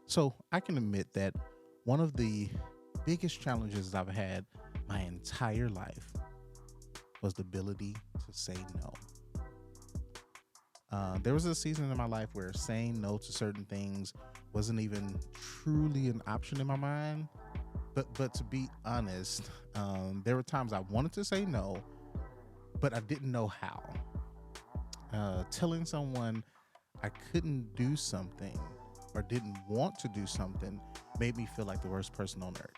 So I can admit that one of the biggest challenges I've had my entire life was the ability to say no. There was a season in my life where saying no to certain things wasn't even truly an option in my mind. But to be honest, there were times I wanted to say no, but I didn't know how. Telling someone I couldn't do something or didn't want to do something made me feel like the worst person on earth.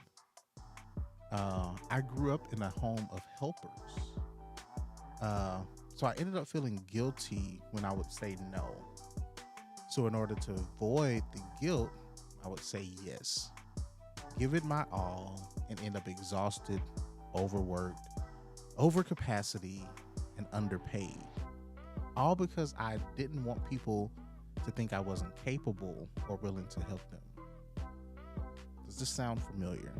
I grew up in a home of helpers. Uh, so I ended up feeling guilty when I would say no. So, in order to avoid the guilt, I would say yes, give it my all, and end up exhausted, overworked, overcapacity, and underpaid. All because I didn't want people to think I wasn't capable or willing to help them. Does this sound familiar?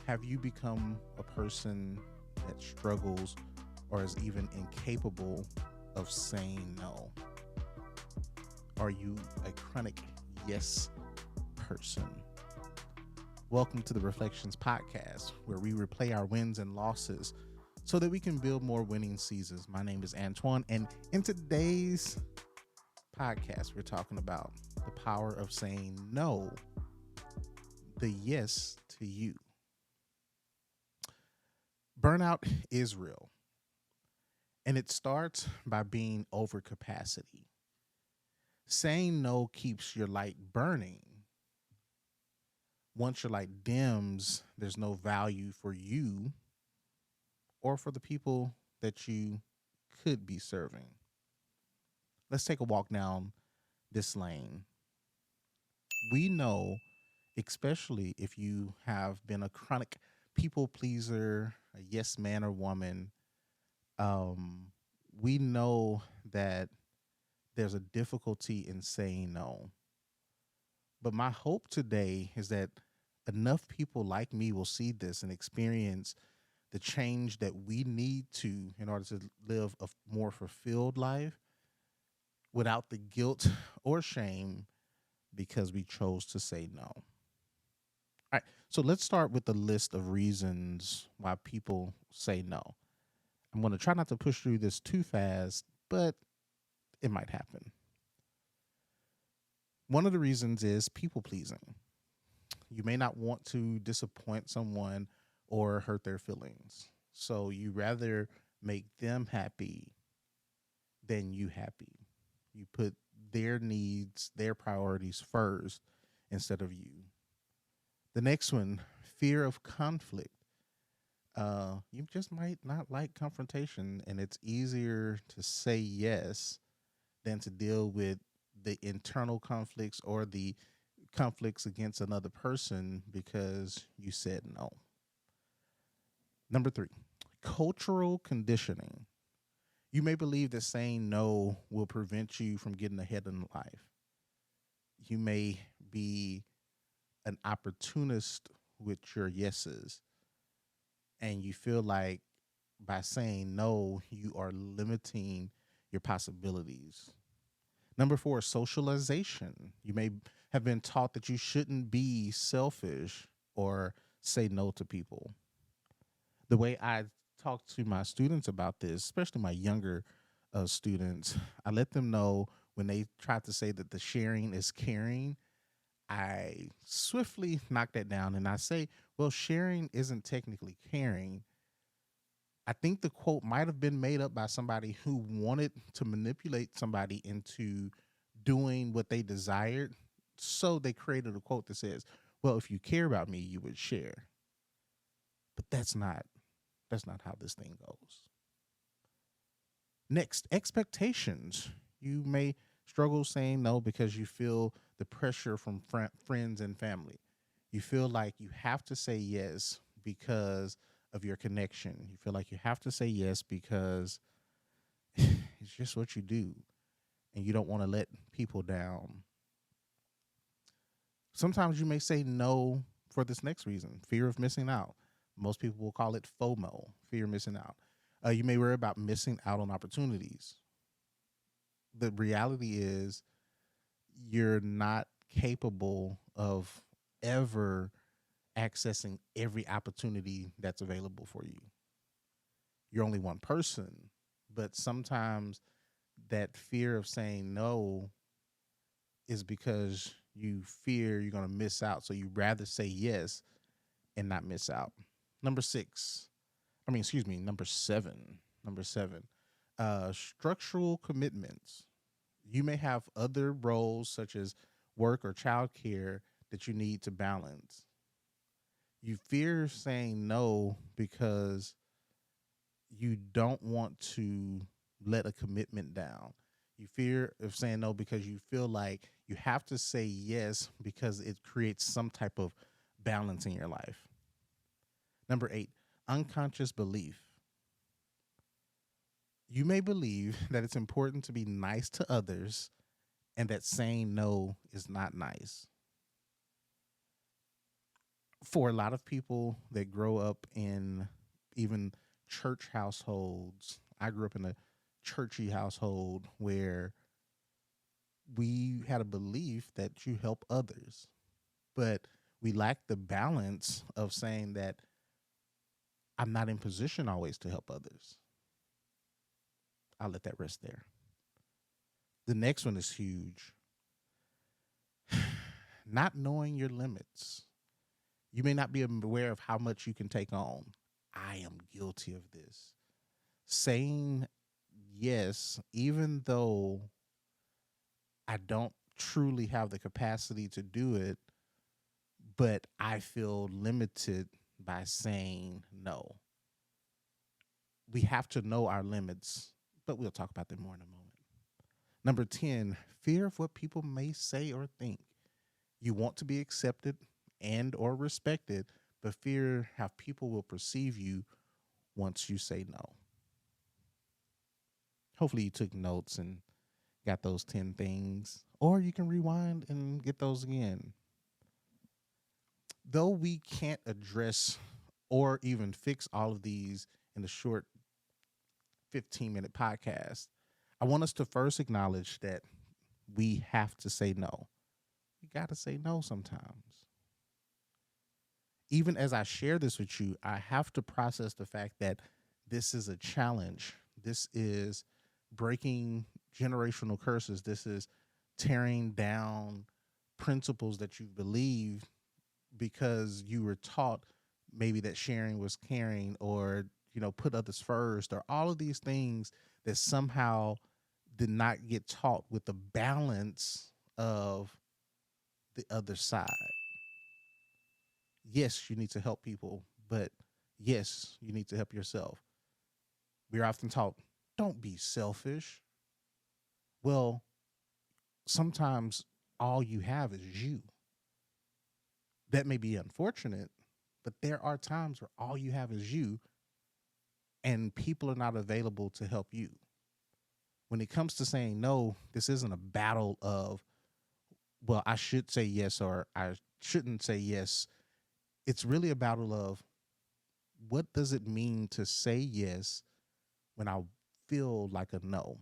Have you become a person that struggles or is even incapable of saying no? Are you a chronic yes person? Welcome to the Reflections Podcast, where we replay our wins and losses so that we can build more winning seasons. My name is Antoine, and in today's podcast, we're talking about the power of saying no, the yes to you. Burnout is real, and it starts by being over capacity. Saying no keeps your light burning. Once your light dims, there's no value for you or for the people that you could be serving. Let's take a walk down this lane. We know, especially if you have been a chronic people pleaser, a yes man or woman, um, we know that there's a difficulty in saying no. But my hope today is that enough people like me will see this and experience the change that we need to in order to live a more fulfilled life without the guilt or shame because we chose to say no. All right, so let's start with the list of reasons why people say no. I'm going to try not to push through this too fast, but it might happen. One of the reasons is people pleasing. You may not want to disappoint someone or hurt their feelings. So you rather make them happy than you happy. You put their needs, their priorities first instead of you. The next one, fear of conflict. You just might not like confrontation, and it's easier to say yes than to deal with the internal conflicts or the conflicts against another person because you said no. Number three, cultural conditioning. You may believe that saying no will prevent you from getting ahead in life. You may be an opportunist with your yeses, and you feel like by saying no, you are limiting your possibilities. Number four, socialization. You may have been taught that you shouldn't be selfish or say no to people. The way I talk to my students about this, especially my younger students, I let them know when they try to say that the sharing is caring, I swiftly knock that down and I say, well, sharing isn't technically caring. I think the quote might have been made up by somebody who wanted to manipulate somebody into doing what they desired. So they created a quote that says, well, if you care about me, you would share. But that's not how this thing goes. Next, expectations. You may struggle saying no because you feel the pressure from friends and family. You feel like you have to say yes because of your connection. You feel like you have to say yes because it's just what you do and you don't want to let people down. Sometimes you may say no for this next reason, fear of missing out. Most people will call it FOMO, fear of missing out. You may worry about missing out on opportunities. The reality is you're not capable of ever accessing every opportunity that's available for you. You're only one person, but sometimes that fear of saying no is because you fear you're going to miss out. So you rather say yes and not miss out. Number six, number seven. Number seven, structural commitments. You may have other roles such as work or childcare that you need to balance. You fear saying no because you don't want to let a commitment down. You fear of saying no because you feel like you have to say yes because it creates some type of balance in your life. Number eight, unconscious belief. You may believe that it's important to be nice to others and that saying no is not nice. For a lot of people that grow up in even church households, I grew up in a churchy household where we had a belief that you help others, but we lack the balance of saying that I'm not in position always to help others. I'll let that rest there. The next one is huge. Not knowing your limits. You may not be aware of how much you can take on. I am guilty of this. Saying yes, even though I don't truly have the capacity to do it, but I feel limited by saying no. We have to know our limits, but we'll talk about that more in a moment. Number 10, fear of what people may say or think. You want to be accepted and or respected, but fear how people will perceive you once you say no. Hopefully you took notes and got those 10 things, or you can rewind and get those again. Though we can't address or even fix all of these in the short 15-minute podcast, I want us to first acknowledge that we have to say no. We got to say no sometimes. Even as I share this with you, I have to process the fact that this is a challenge. This is breaking generational curses. This is tearing down principles that you believe because you were taught maybe that sharing was caring, or put others first, or all of these things that somehow did not get taught with the balance of the other side. Yes, you need to help people, but yes, you need to help yourself. We're often taught, don't be selfish. Well, sometimes all you have is you. That may be unfortunate, but there are times where all you have is you and people are not available to help you. When it comes to saying no, this isn't a battle of, well, I should say yes or I shouldn't say yes. It's really a battle of, what does it mean to say yes when I feel like a no?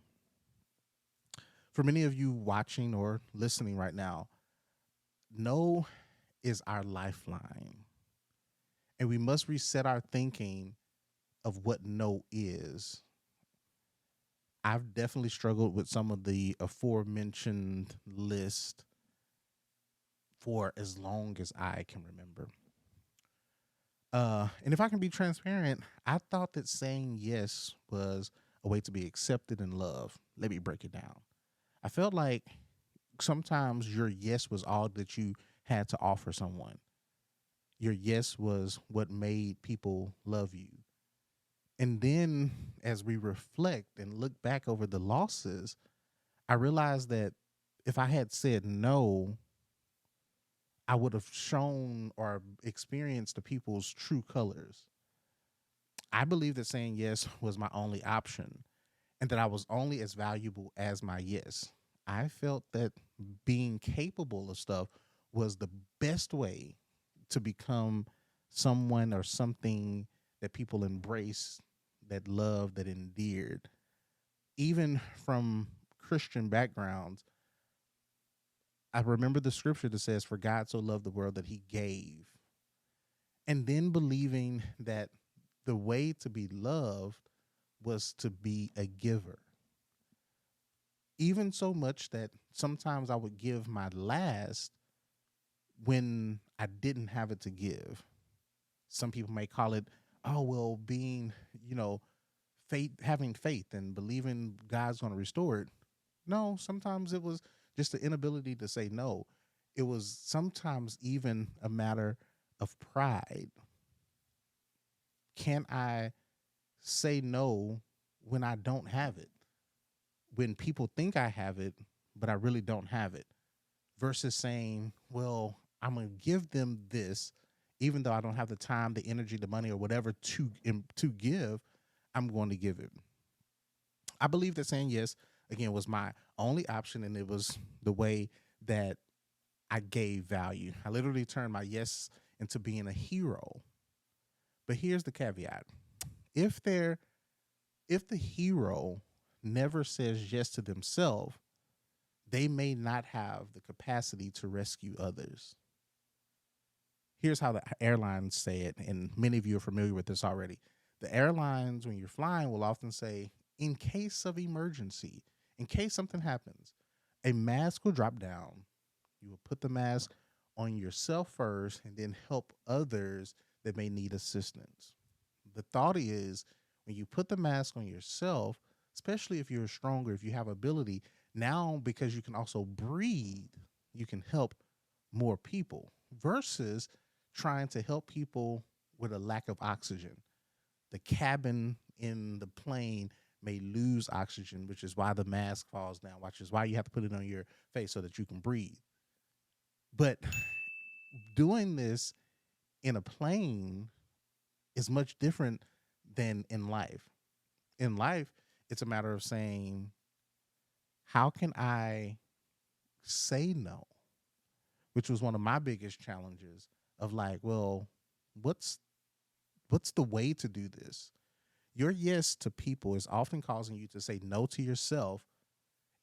For many of you watching or listening right now, no is our lifeline. And we must reset our thinking of what no is. I've definitely struggled with some of the aforementioned list for as long as I can remember. And if I can be transparent, I thought that saying yes was a way to be accepted and loved. Let me break it down. I felt like sometimes your yes was all that you had to offer someone. Your yes was what made people love you. And then as we reflect and look back over the losses, I realized that if I had said no, I would have shown or experienced the people's true colors. I believe that saying yes was my only option and that I was only as valuable as my yes. I felt that being capable of stuff was the best way to become someone or something that people embrace, that love, that endeared. Even from Christian backgrounds, I remember the scripture that says, "For God so loved the world that he gave." And then believing that the way to be loved was to be a giver. Even so much that sometimes I would give my last when I didn't have it to give. Some people may call it, oh, well, being, you know, faith, having faith and believing God's going to restore it. No, sometimes it was just the inability to say no. It was sometimes even a matter of pride. Can I say no when I don't have it? When people think I have it, but I really don't have it? Versus saying, well, I'm going to give them this, even though I don't have the time, the energy, the money, or whatever to give, I'm going to give it. I believe that saying yes, again, was my only option, and it was the way that I gave value. I literally turned my yes into being a hero. But here's the caveat. If they're if the hero never says yes to themselves, they may not have the capacity to rescue others. Here's how the airlines say it, and many of you are familiar with this already. The airlines, when you're flying, will often say, in case of emergency, in case something happens, a mask will drop down. You will put the mask on yourself first and then help others that may need assistance. The thought is when you put the mask on yourself, especially if you're stronger, if you have ability, now because you can also breathe, you can help more people versus trying to help people with a lack of oxygen. The cabin in the plane may lose oxygen, which is why the mask falls down, which is why you have to put it on your face so that you can breathe. But doing this in a plane is much different than in life. In life, it's a matter of saying, how can I say no? Which was one of my biggest challenges of like, well, what's what's the way to do this? Your yes to people is often causing you to say no to yourself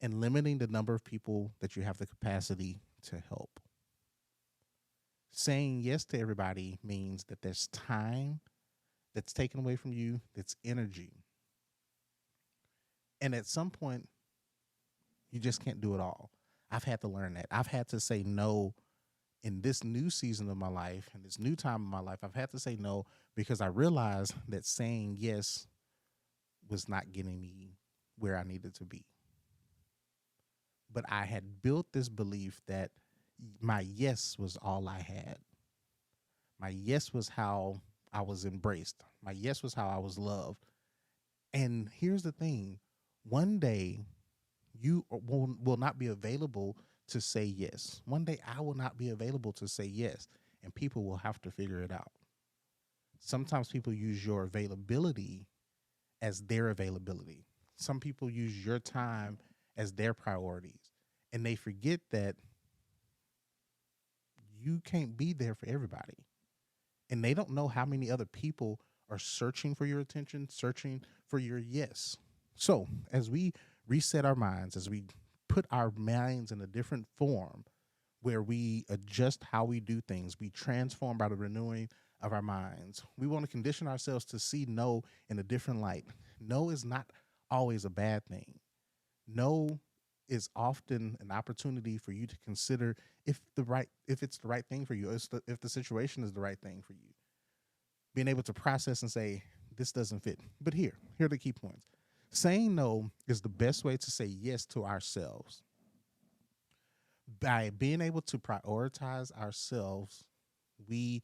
and limiting the number of people that you have the capacity to help. Saying yes to everybody means that there's time that's taken away from you, that's energy. And at some point, you just can't do it all. I've had to learn that. I've had to say no in this new season of my life and this new time of my life. I've had to say no because I realized that saying yes was not getting me where I needed to be. But I had built this belief that my yes was all I had. My yes was how I was embraced. My yes was how I was loved. And here's the thing, one day you will not be available to say yes. One day I will not be available to say yes, and people will have to figure it out. Sometimes people use your availability as their availability. Some people use your time as their priorities, and they forget that you can't be there for everybody. And they don't know how many other people are searching for your attention, searching for your yes. So, as we reset our minds, as we put our minds in a different form where we adjust how we do things, we transform by the renewing of our minds. We want to condition ourselves to see no in a different light. No is not always a bad thing. No is often an opportunity for you to consider if it's the right thing for you, if the situation is the right thing for you. Being able to process and say, this doesn't fit. But here are the key points. Saying no is the best way to say yes to ourselves. By being able to prioritize ourselves, we,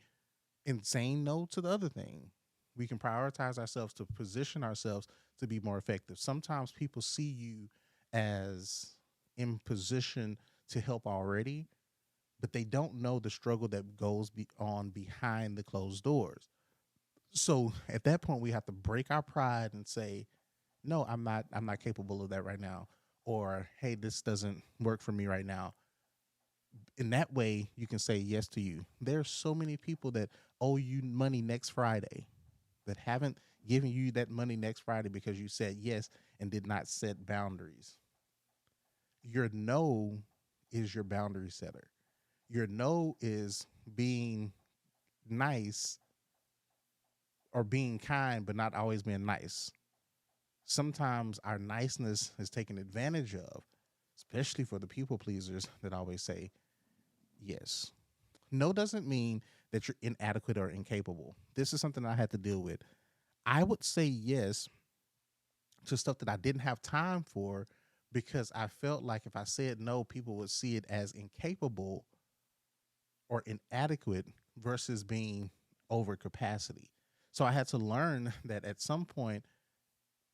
in saying no to the other thing, we can prioritize ourselves to position ourselves to be more effective. Sometimes people see you as in position to help already, but they don't know the struggle that goes on behind the closed doors. So at that point, we have to break our pride and say, no, I'm not capable of that right now. Or, hey, this doesn't work for me right now. In that way, you can say yes to you. There's so many people that owe you money next Friday that haven't given you that money next Friday because you said yes and did not set boundaries. Your no is your boundary setter. Your no is being nice or being kind, but not always being nice. Sometimes our niceness is taken advantage of, especially for the people pleasers that always say yes. No doesn't mean that you're inadequate or incapable. This is something I had to deal with. I would say yes to stuff that I didn't have time for because I felt like if I said no, people would see it as incapable or inadequate versus being over capacity. So I had to learn that at some point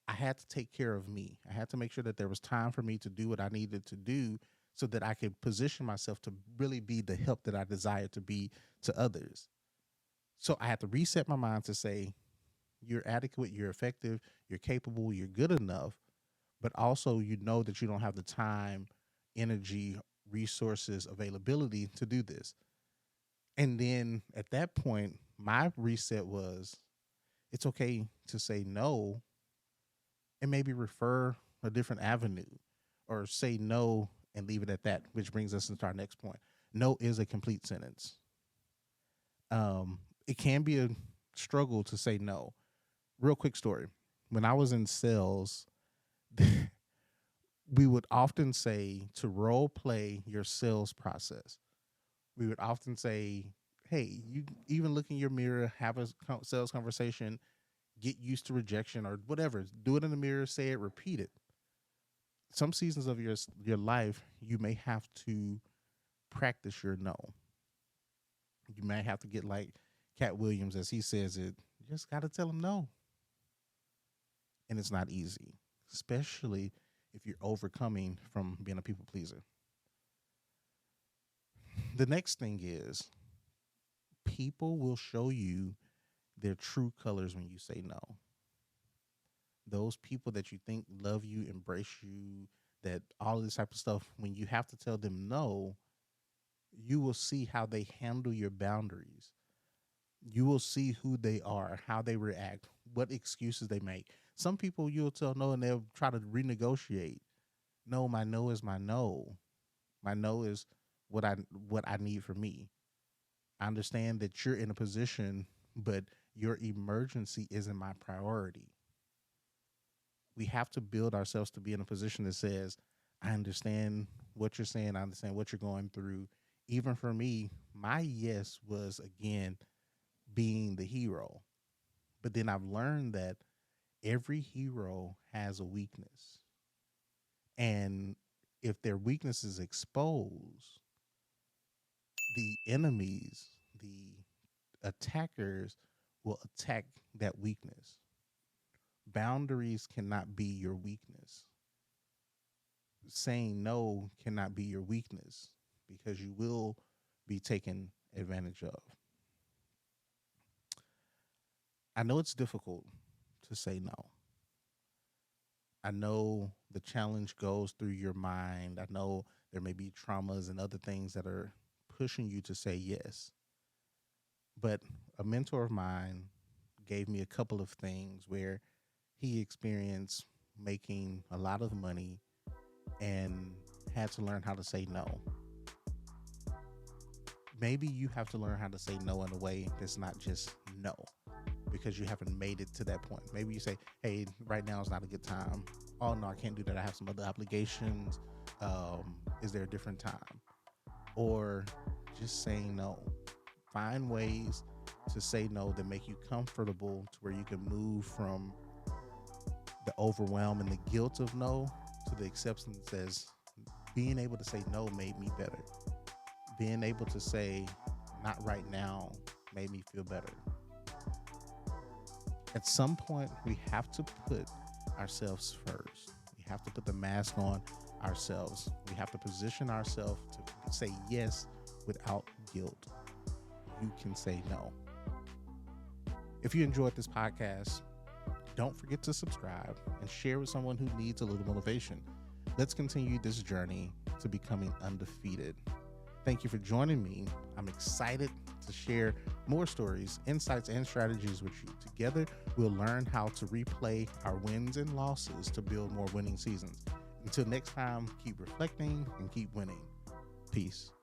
I had to take care of me. I had to make sure that there was time for me to do what I needed to do so that I could position myself to really be the help that I desired to be to others. So I had to reset my mind to say, you're adequate, you're effective, you're capable, you're good enough, but also you know that you don't have the time, energy, resources, availability to do this. And then at that point, my reset was it's okay to say no and maybe refer a different avenue or say no and leave it at that, which brings us into our next point. No is a complete sentence. It can be a struggle to say no. Real quick story. When I was in sales, we would often say to role play your sales process. We would often say, hey, you even look in your mirror, have a sales conversation, get used to rejection or whatever. Do it in the mirror, say it, repeat it. Some seasons of your life, you may have to practice your no. You may have to get like Cat Williams, as he says it, you just got to tell him no. And it's not easy, especially if you're overcoming from being a people pleaser. The next thing is people will show you their true colors when you say no. Those people that you think love you, embrace you, that all of this type of stuff, when you have to tell them no, you will see how they handle your boundaries. You will see who they are, how they react, what excuses they make. Some people you'll tell no and they'll try to renegotiate. No, my no is my no. My no is what I need for me. I understand that you're in a position, but your emergency isn't my priority. We have to build ourselves to be in a position that says, I understand what you're saying, I understand what you're going through. Even for me, my yes was again being the hero. But then I've learned that every hero has a weakness. And if their weakness is exposed, the enemies, the attackers will attack that weakness. Boundaries cannot be your weakness. Saying no cannot be your weakness because you will be taken advantage of. I know it's difficult to say no. I know the challenge goes through your mind. I know there may be traumas and other things that are pushing you to say yes. But a mentor of mine gave me a couple of things where he experienced making a lot of money and had to learn how to say no. Maybe you have to learn how to say no in a way that's not just no because you haven't made it to that point. Maybe you say, hey, right now is not a good time. Oh, no, I can't do that. I have some other obligations. Is there a different time? Or just saying no. Find ways to say no that make you comfortable to where you can move from the overwhelm and the guilt of no to the acceptance as being able to say no made me better. Being able to say not right now made me feel better. At some point, we have to put ourselves first. We have to put the mask on ourselves. We have to position ourselves to say yes without guilt. You can say no. If you enjoyed this podcast, don't forget to subscribe and share with someone who needs a little motivation. Let's continue this journey to becoming undefeated. Thank you for joining me. I'm excited to share more stories, insights, and strategies with you. Together, we'll learn how to replay our wins and losses to build more winning seasons. Until next time, keep reflecting and keep winning. Peace.